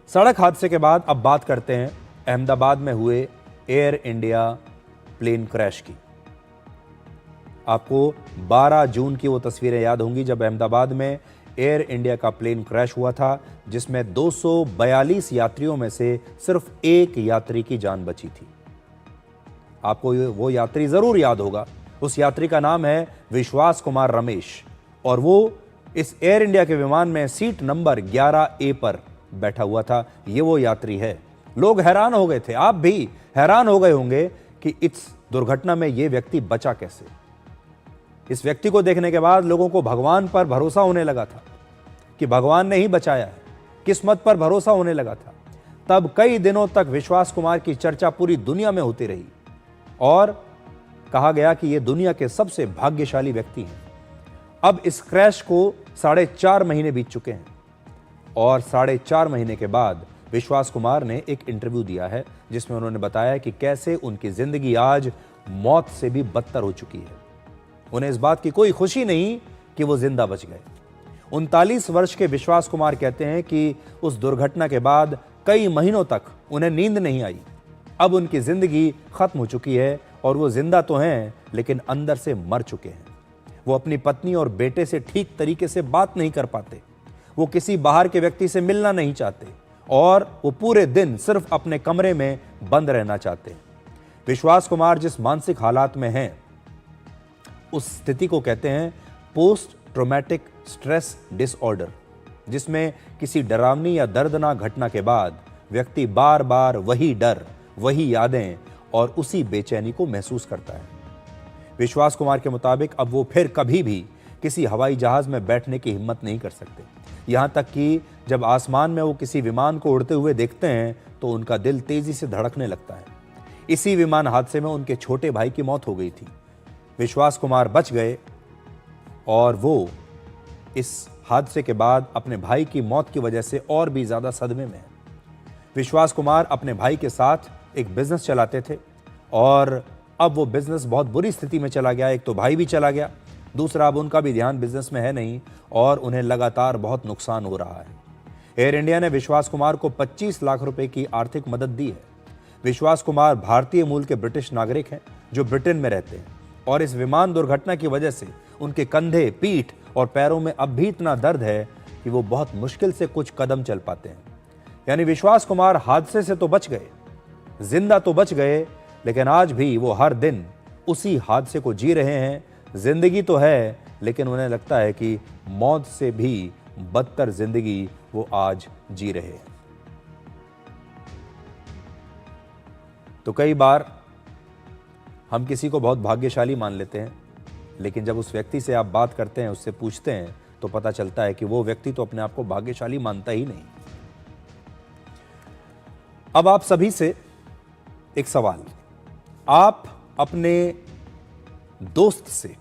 सड़क हादसे के बाद अब बात करते हैं अहमदाबाद में हुए एयर इंडिया प्लेन क्रैश की। आपको 12 जून की वो तस्वीरें याद होंगी जब अहमदाबाद में एयर इंडिया का प्लेन क्रैश हुआ था, जिसमें 242 यात्रियों में से सिर्फ एक यात्री की जान बची थी। आपको वो यात्री जरूर याद होगा। उस यात्री का नाम है विश्वास कुमार रमेश और वो इस एयर इंडिया के विमान में सीट नंबर 11A पर बैठा हुआ था। ये वो यात्री है। लोग हैरान हो गए थे, आप भी हैरान हो गए होंगे कि इस दुर्घटना में ये व्यक्ति बचा कैसे। इस व्यक्ति को देखने के बाद लोगों को भगवान पर भरोसा होने लगा था कि भगवान ने ही बचाया है, किस्मत पर भरोसा होने लगा था। तब कई दिनों तक विश्वास कुमार की चर्चा पूरी दुनिया में होती रही और कहा गया कि ये दुनिया के सबसे भाग्यशाली व्यक्ति हैं। अब इस क्रैश को 4.5 महीने बीत चुके हैं और 4.5 महीने के बाद विश्वास कुमार ने एक इंटरव्यू दिया है जिसमें उन्होंने बताया कि कैसे उनकी जिंदगी आज मौत से भी बदतर हो चुकी है। उन्हें इस बात की कोई खुशी नहीं कि वो जिंदा बच गए। 39 वर्ष के विश्वास कुमार कहते हैं कि उस दुर्घटना के बाद कई महीनों तक उन्हें नींद नहीं आई। अब उनकी जिंदगी खत्म हो चुकी है और वो जिंदा तो हैं लेकिन अंदर से मर चुके हैं। वो अपनी पत्नी और बेटे से ठीक तरीके से बात नहीं कर पाते, वो किसी बाहर के व्यक्ति से मिलना नहीं चाहते और वो पूरे दिन सिर्फ अपने कमरे में बंद रहना चाहते हैं। विश्वास कुमार जिस मानसिक हालात में हैं उस स्थिति को कहते हैं पोस्ट ट्रॉमेटिक स्ट्रेस डिसऑर्डर, जिसमें किसी डरावनी या दर्दनाक घटना के बाद व्यक्ति बार बार वही डर, वही यादें और उसी बेचैनी को महसूस करता है। विश्वास कुमार के मुताबिक अब वो फिर कभी भी किसी हवाई जहाज में बैठने की हिम्मत नहीं कर सकते। यहां तक कि जब आसमान में वो किसी विमान को उड़ते हुए देखते हैं तो उनका दिल तेजी से धड़कने लगता है। इसी विमान हादसे में उनके छोटे भाई की मौत हो गई थी। विश्वास कुमार बच गए और वो इस हादसे के बाद अपने भाई की मौत की वजह से और भी ज्यादा सदमे में हैं। विश्वास कुमार अपने भाई के साथ एक बिजनेस चलाते थे और अब वो बिजनेस बहुत बुरी स्थिति में चला गया। एक तो भाई भी चला गया, दूसरा अब उनका भी ध्यान बिजनेस में है नहीं और उन्हें लगातार बहुत नुकसान हो रहा है। एयर इंडिया ने विश्वास कुमार को 25 लाख रुपए की आर्थिक मदद दी है। विश्वास कुमार भारतीय मूल के ब्रिटिश नागरिक हैं जो ब्रिटेन में रहते हैं और इस विमान दुर्घटना की वजह से उनके कंधे, पीठ और पैरों में अब भी इतना दर्द है कि वो बहुत मुश्किल से कुछ कदम चल पाते हैं। यानी विश्वास कुमार हादसे से तो बच गए, जिंदा तो बच गए, लेकिन आज भी वो हर दिन उसी हादसे को जी रहे हैं। जिंदगी तो है लेकिन उन्हें लगता है कि मौत से भी बदतर जिंदगी वो आज जी रहे हैं। तो कई बार हम किसी को बहुत भाग्यशाली मान लेते हैं, लेकिन जब उस व्यक्ति से आप बात करते हैं, उससे पूछते हैं, तो पता चलता है कि वो व्यक्ति तो अपने आप को भाग्यशाली मानता ही नहीं। अब आप सभी से एक सवाल, आप अपने दोस्त से